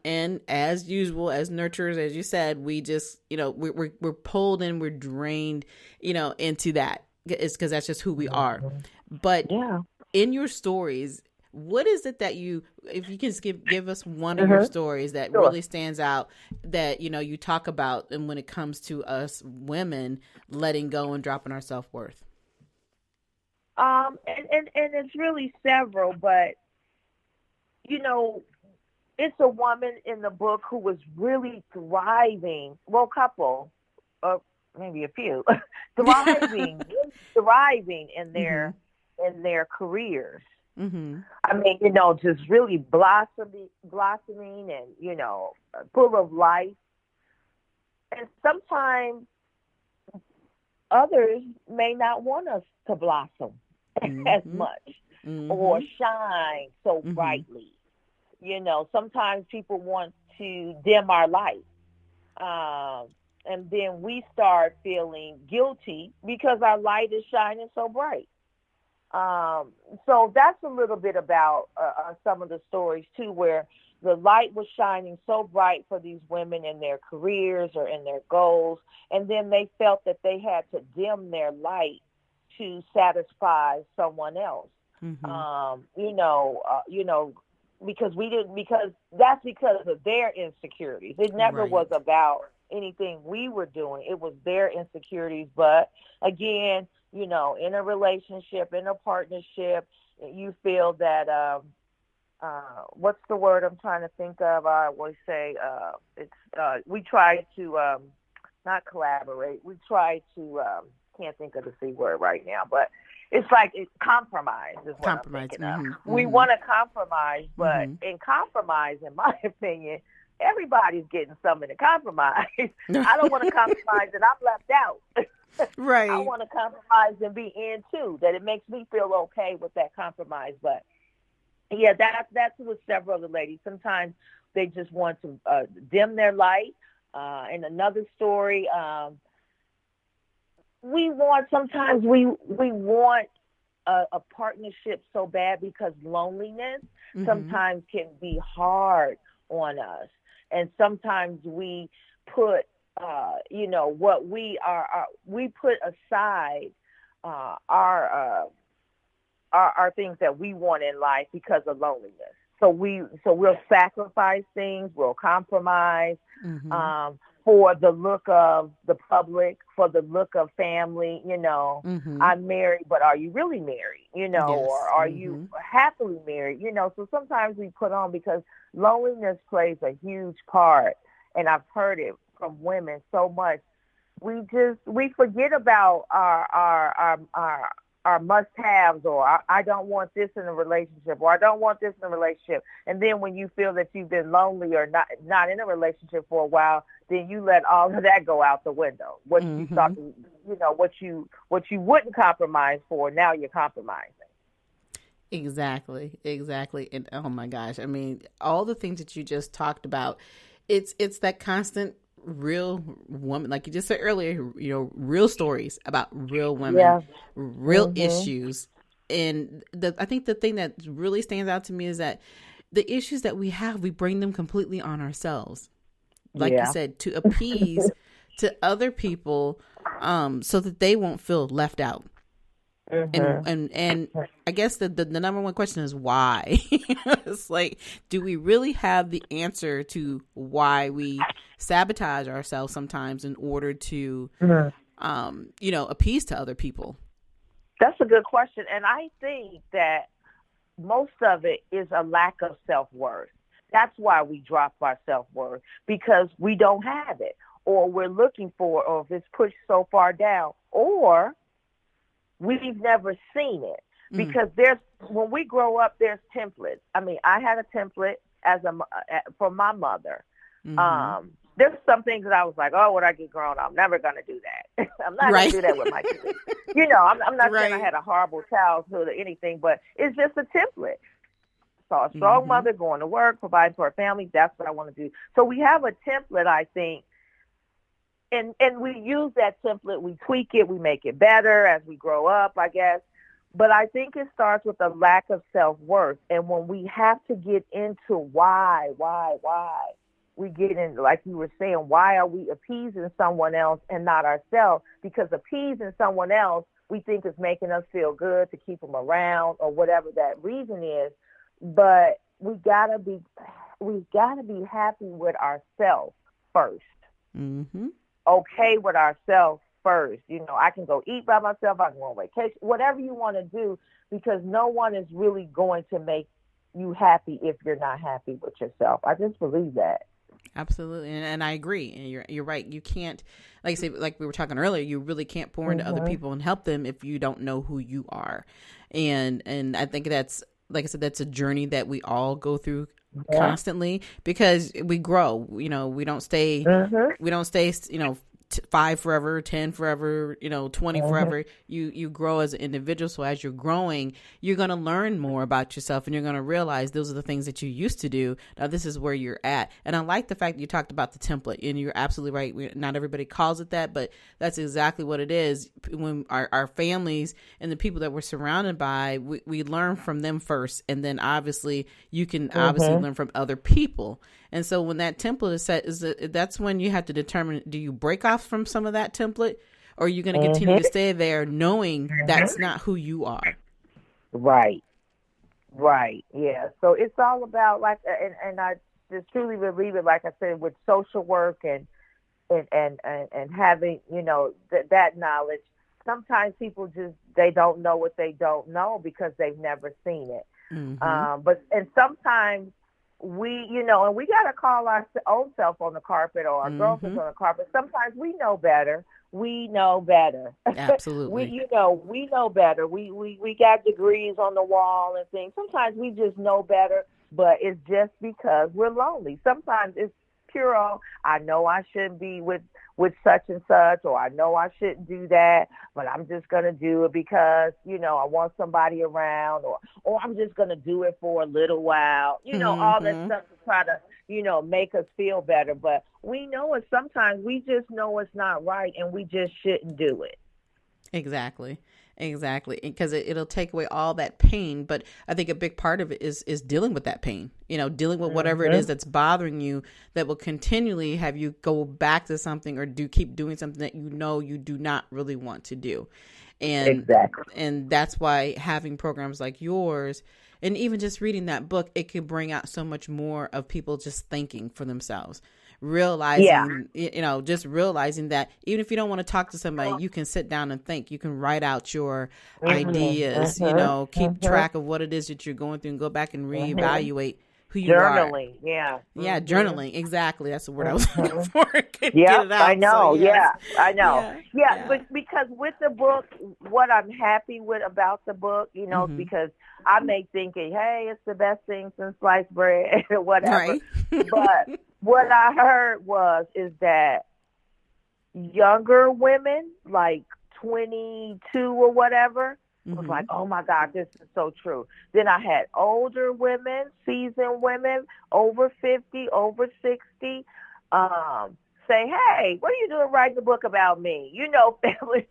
as usual, as nurturers, as you said, we just, we're pulled and we're drained, into that. It's because that's just who we are. But in your stories, what is it that if you can give us one of your stories that really stands out that, you talk about, and when it comes to us women letting go and dropping our self-worth? And it's really several, but, it's a woman in the book who was really thriving. Well, couple, maybe a few, thriving in their careers. Mm-hmm. I mean, just really blossoming and, full of life. And sometimes others may not want us to blossom as much or shine so brightly. Sometimes people want to dim our light. And then we start feeling guilty because our light is shining so bright. So that's a little bit about some of the stories too, where the light was shining so bright for these women in their careers or in their goals, and then they felt that they had to dim their light to satisfy someone else. Because that's because of their insecurities. It never was about anything we were doing. It was their insecurities. But again, in a relationship, in a partnership, you feel that, what's the word I'm trying to think of? I always say, we try to, not collaborate. We try to, can't think of the C word right now, but it's like compromise is what I'm thinking of. We want to compromise, but in compromise, in my opinion, everybody's getting something to compromise. I don't want to compromise and I'm left out. Right. I want to compromise and be in too, that it makes me feel okay with that compromise. But yeah, that's with several of the ladies. Sometimes they just want to dim their light. In another story, we want a partnership so bad because loneliness sometimes can be hard on us. And sometimes we put, what we are, we put aside our things that we want in life because of loneliness. So we'll sacrifice things, we'll compromise. for the look of the public, for the look of family, I'm married, but are you really married, Yes. or are you happily married, so sometimes we put on, because loneliness plays a huge part. And I've heard it from women so much. We forget about our must-haves, or I don't want this in a relationship, or I don't want this in a relationship. And then when you feel that you've been lonely or not in a relationship for a while, then you let all of that go out the window. What you thought, what you wouldn't compromise for, now you're compromising. Exactly. And oh my gosh, I mean, all the things that you just talked about, it's that constant real woman, like you just said earlier, real stories about real women, real issues. And I think the thing that really stands out to me is that the issues that we have, we bring them completely on ourselves. Like you said, to appease to other people, so that they won't feel left out. And I guess the number one question is why. It's like, do we really have the answer to why we sabotage ourselves sometimes in order to, appease to other people? That's a good question. And I think that most of it is a lack of self-worth. That's why we drop our self-worth, because we don't have it, or we're looking for, or if it's pushed so far down, or we've never seen it. Because when we grow up, there's templates. I mean, I had a template for my mother. There's some things that I was like, oh, when I get grown, I'm never going to do that. I'm not going to do that with my kids. I'm not saying I had a horrible childhood or anything, but it's just a template. So a strong mother, going to work, providing for her family, that's what I want to do. So we have a template, I think, and we use that template, we tweak it, we make it better as we grow up, I guess. But I think it starts with a lack of self-worth. And when we have to get into why, we get in, like you were saying, why are we appeasing someone else and not ourselves? Because appeasing someone else, we think is making us feel good to keep them around, or whatever that reason is. But we gotta be happy with ourselves first. Okay with ourselves first. I can go eat by myself, I can go on vacation, whatever you want to do, because no one is really going to make you happy if you're not happy with yourself. I just believe that. Absolutely. And I agree. And you're right. You can't, like I said, like we were talking earlier, you really can't pour into other people and help them if you don't know who you are. And I think that's, like I said, that's a journey that we all go through constantly, because we grow, we don't stay, 5 forever, 10 forever, 20 forever. You grow as an individual. So as you're growing, you're going to learn more about yourself, and you're going to realize those are the things that you used to do. Now this is where you're at. And I like the fact that you talked about the template, and you're absolutely right. Not everybody calls it that, but that's exactly what it is. When our families and the people that we're surrounded by, we learn from them first. And then obviously you can obviously learn from other people. And so when that template is set, that's when you have to determine, do you break off from some of that template, or are you going to continue to stay there knowing that's not who you are? Right. Yeah. So it's all about, like, and I just truly believe it, like I said, with social work and having, that knowledge. Sometimes people they don't know what they don't know because they've never seen it. And sometimes we, and we got to call our own self on the carpet, or our girlfriends on the carpet. Sometimes we know better. Absolutely. we know better. We got degrees on the wall and things. Sometimes we just know better, but it's just because we're lonely. Sometimes it's pure, I know I shouldn't be with such and such, or I know I shouldn't do that, but I'm just going to do it because, I want somebody around, or I'm just going to do it for a little while, all that stuff to try to, make us feel better. But we know it. Sometimes we just know it's not right, and we just shouldn't do it. Exactly. Because it'll take away all that pain. But I think a big part of it is dealing with that pain, dealing with whatever it is that's bothering you, that will continually have you go back to something or keep doing something that you do not really want to do. And that's why having programs like yours, and even just reading that book, it can bring out so much more of people just thinking for themselves, realizing, just realizing that even if you don't want to talk to somebody, you can sit down and think. You can write out your ideas, keep track of what it is that you're going through and go back and reevaluate who you journaling, are. yeah. Yeah, journaling, exactly. That's the word I was looking for. Yeah, I know, so, yes. I know. Yeah, but because with the book, what I'm happy with about the book, because I may think, hey, it's the best thing since sliced bread or whatever. Right. But what I heard is that younger women, like 22 or whatever, was like, oh my God, this is so true. Then I had older women, seasoned women, over 50, over 60, say, hey, what are you doing writing a book about me? Family.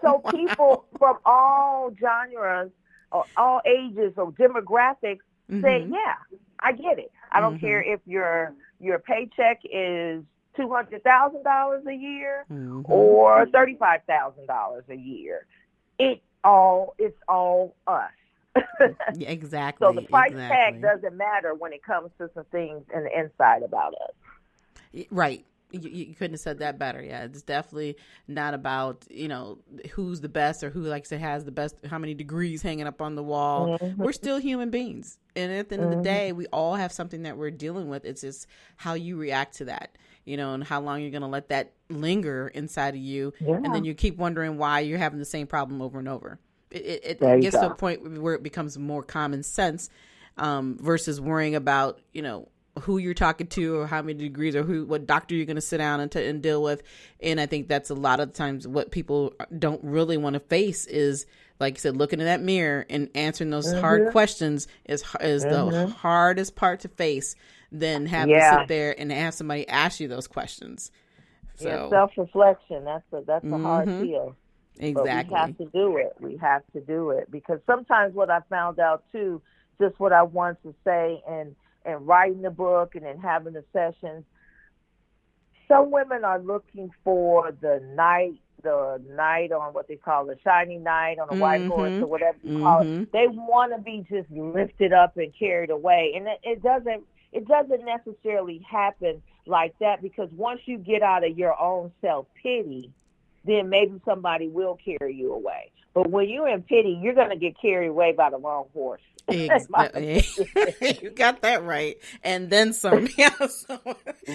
So people from all genres, or all ages or demographics say, yeah, I get it. I don't care if your paycheck is $200,000 a year or $35,000 a year. It's all us. Exactly. So the price tag doesn't matter when it comes to some things in the inside about us. Right. You couldn't have said that better. Yeah, it's definitely not about, who's the best or who, like I said, has the best, how many degrees hanging up on the wall. We're still human beings. And at the end of the day, we all have something that we're dealing with. It's just how you react to that, and how long you're going to let that linger inside of you. Yeah. And then you keep wondering why you're having the same problem over and over. It gets to a point where it becomes more common sense versus worrying about, who you're talking to or how many degrees or what doctor you're going to sit down and deal with. And I think that's a lot of times what people don't really want to face is, like you said, looking in that mirror and answering those hard questions is the hardest part to face than having to sit there and have somebody ask you those questions. So self-reflection, that's a hard deal. Exactly. But we have to do it because sometimes what I found out too, just what I want to say and writing the book and then having the sessions, some women are looking for the knight on what they call the shiny knight on a white horse or whatever you call it. They want to be just lifted up and carried away. And it doesn't necessarily happen like that because once you get out of your own self-pity, then maybe somebody will carry you away. But when you're in pity, you're going to get carried away by the wrong horse. Exactly. You got that right. And then some. Yeah, so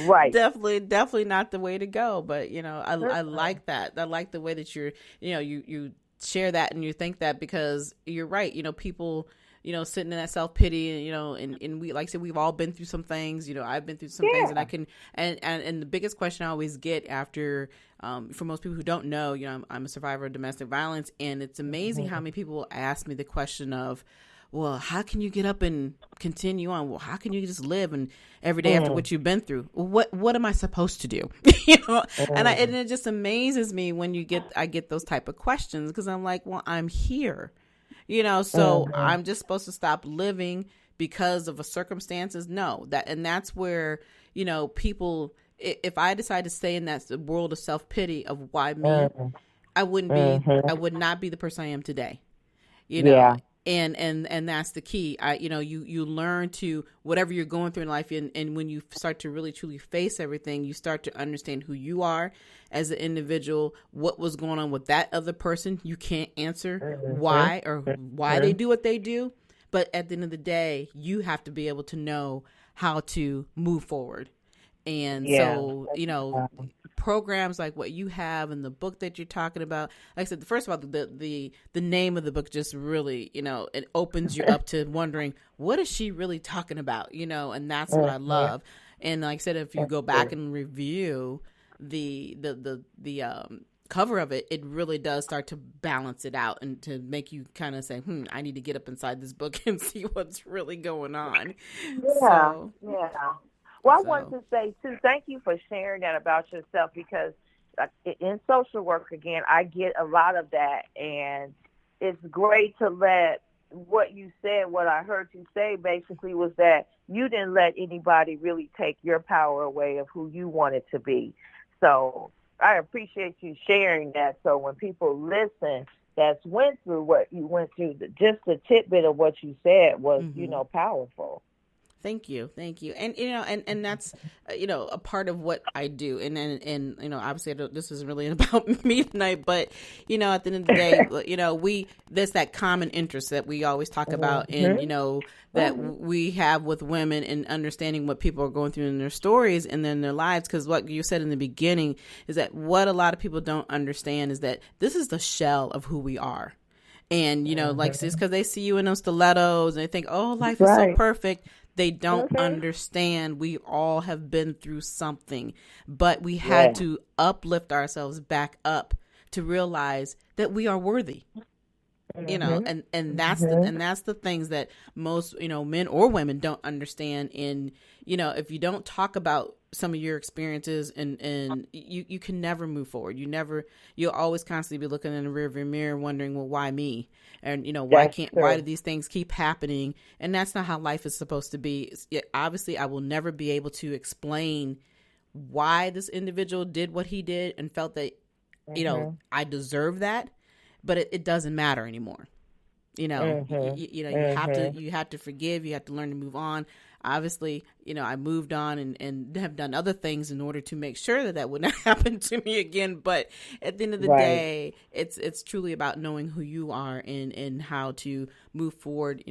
right. Definitely not the way to go. But, I like that. I like the way that you're, you share that and you think that because you're right. People, sitting in that self-pity and we, like I said, we've all been through some things, I've been through some things and I can, and the biggest question I always get after, for most people who don't know, I'm a survivor of domestic violence and it's amazing how many people ask me the question of, well, how can you get up and continue on? Well, how can you just live and every day after what you've been through? What am I supposed to do? And it just amazes me when I get those type of questions because I'm like, well, I'm here, so I'm just supposed to stop living because of a circumstances? No, that's where, people, if I decide to stay in that world of self-pity of why me, I would not be the person I am today, And that's the key. You learn to whatever you're going through in life, and when you start to really truly face everything, you start to understand who you are as an individual. What was going on with that other person, you can't answer why they do what they do. But at the end of the day, you have to be able to know how to move forward. And so, programs like what you have and the book that you're talking about, like I said, first of all, the name of the book just really, it opens you up to wondering, what is she really talking about? And that's what I love. And like I said, if you go back and review the cover of it, it really does start to balance it out and to make you kind of say, I need to get up inside this book and see what's really going on. Well, I want to say, too, thank you for sharing that about yourself because in social work, again, I get a lot of that. And it's great to let what you said, what I heard you say basically was that you didn't let anybody really take your power away of who you wanted to be. So I appreciate you sharing that. So when people listen that's went through what you went through, just the tidbit of what you said was, powerful. Thank you. And and that's a part of what I do. And obviously this isn't really about me tonight, but at the end of the day, there's that common interest that we always talk about, and that we have with women, and understanding what people are going through in their stories and then their lives. Because what you said in the beginning is that what a lot of people don't understand is that this is the shell of who we are. And, like, just because they see you in those stilettos and they think, oh, life is so perfect. They don't understand we all have been through something, but we had to uplift ourselves back up to realize that we are worthy. And that's the things that most, men or women don't understand. And, if you don't talk about some of your experiences and you can never move forward. You'll always constantly be looking in the rearview mirror wondering, well, why me? And, why do these things keep happening? And that's not how life is supposed to be. Obviously, I will never be able to explain why this individual did what he did and felt that, I deserve that, but it doesn't matter anymore. You have to forgive, you have to learn to move on. Obviously, I moved on and have done other things in order to make sure that would not happen to me again. But at the end of the day, it's truly about knowing who you are and how to move forward,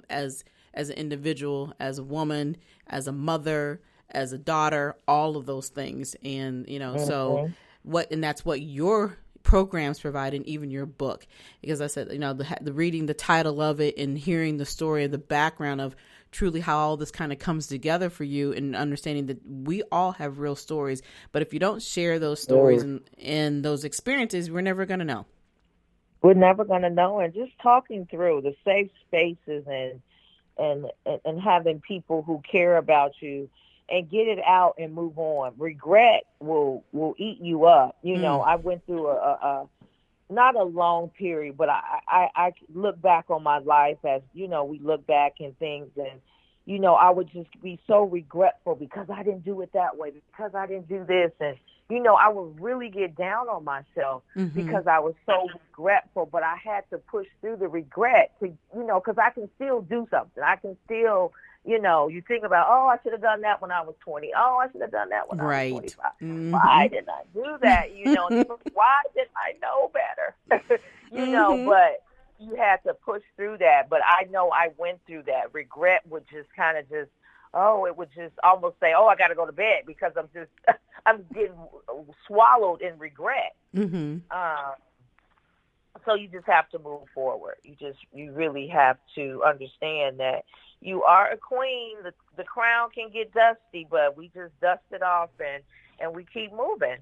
as an individual, as a woman, as a mother, as a daughter, all of those things. And, so that's what your programs provide, and even your book, because I said, the reading the title of it and hearing the story of the background of truly how all this kind of comes together for you, and understanding that we all have real stories, but if you don't share those stories and those experiences, we're never going to know. We're never going to know. And just talking through the safe spaces and having people who care about you and get it out and move on. Regret will eat you up. I went through a not a long period, but I look back on my life as, we look back in things, and, I would just be so regretful because I didn't do it that way, because I didn't do this. And, I would really get down on myself because I was so regretful, but I had to push through the regret to, because I can still do something. I can still, you think about, oh, I should have done that when I was 20. Oh, I should have done that when I was 25. Why did I do that? Why didn't I know better? But you had to push through that. But I know I went through that. Regret would just kind of it would just almost say, oh, I got to go to bed because I'm getting swallowed in regret. So you just have to move forward. You really have to understand that you are a queen. The crown can get dusty, but we just dust it off and we keep moving.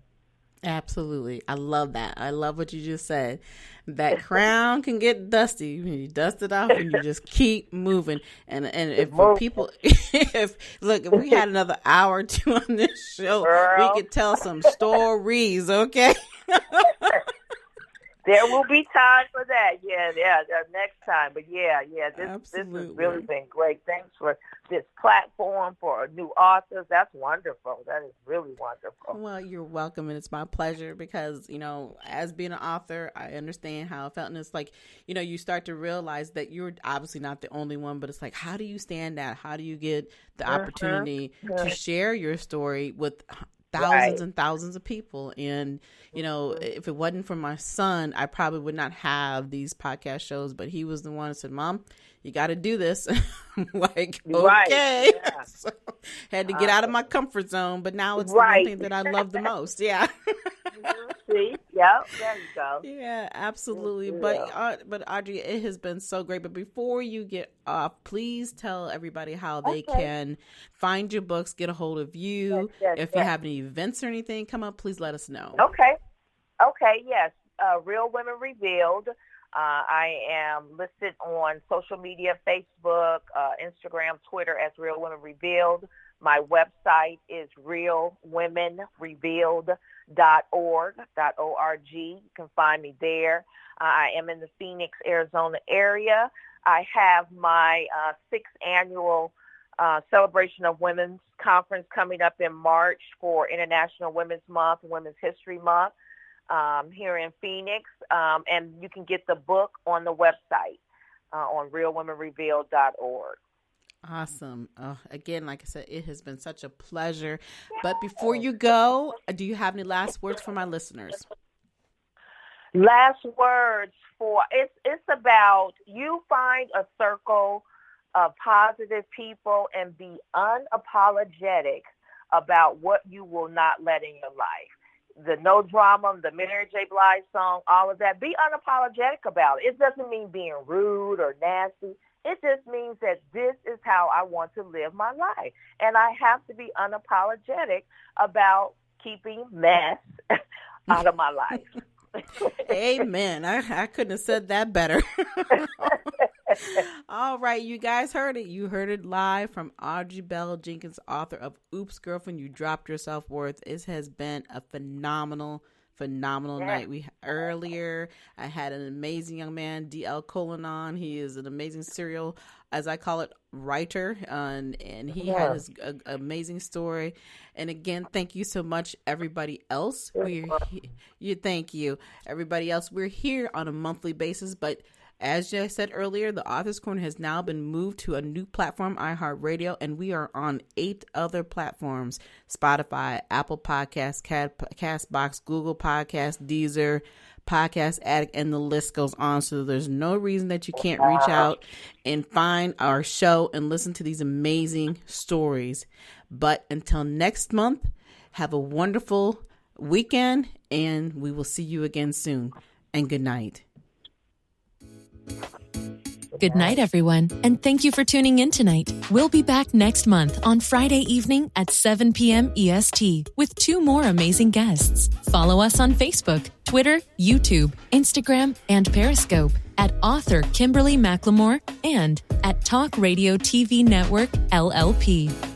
Absolutely. I love that. I love what you just said. That crown can get dusty. You dust it off and you just keep moving. And if people, if we had another hour or two on this show, we could tell some stories, okay? There will be time for that. Yeah, next time. But this has really been great. Thanks for this platform for new authors. That's wonderful. That is really wonderful. Well, you're welcome, and it's my pleasure because, as being an author, I understand how it felt. And it's like, you start to realize that you're obviously not the only one, but it's like, how do you stand out? How do you get the opportunity to share your story with thousands and thousands of people? And, if it wasn't for my son, I probably would not have these podcast shows, but he was the one that said, Mom, you got to do this. I'm like, okay. Yeah. So, had to get out of my comfort zone, but now it's the one thing that I love the most. Yeah. See? Yep. There you go. Yeah, absolutely. But Audrey, it has been so great. But before you get off, please tell everybody how they can find your books, get a hold of you. If you have any events or anything come up, please let us know. Okay. Yes. Real Women Revealed. I am listed on social media, Facebook, Instagram, Twitter as Real Women Revealed. My website is realwomenrevealed.org. You can find me there. I am in the Phoenix, Arizona area. I have my 6th annual Celebration of Women's Conference coming up in March for International Women's Month, Women's History Month here in Phoenix. And you can get the book on the website on realwomenrevealed.org. Awesome. Again, like I said, it has been such a pleasure. But before you go, do you have any last words for my listeners? Last words for it's about you find a circle of positive people and be unapologetic about what you will not let in your life. The no drama, the Mary J. Blige song, all of that. Be unapologetic about it. It doesn't mean being rude or nasty. It just means that this is how I want to live my life. And I have to be unapologetic about keeping mess out of my life. Amen. I couldn't have said that better. All right, you guys heard it. You heard it live from Audrey Bell-Jenkins, author of Oops, Girlfriend, You Dropped Your Self-Worth. It has been a phenomenal night. Earlier, I had an amazing young man, D.L. on. He is an amazing serial, as I call it, writer, and he had his amazing story. And again, thank you so much, everybody else. Thank you, everybody else. We're here on a monthly basis, but as I said earlier, the Author's Corner has now been moved to a new platform, iHeart Radio, and we are on 8 other platforms: Spotify, Apple Podcasts, Castbox, Google Podcasts, Deezer, Podcast Addict, and the list goes on. So there's no reason that you can't reach out and find our show and listen to these amazing stories. But until next month, have a wonderful weekend, and we will see you again soon. And good night. Good night, everyone, and thank you for tuning in tonight. We'll be back next month on Friday evening at 7 p.m. EST with 2 more amazing guests. Follow us on Facebook, Twitter, YouTube, Instagram, and Periscope at Author Kimberly McLemore and at Talk Radio TV Network, LLP.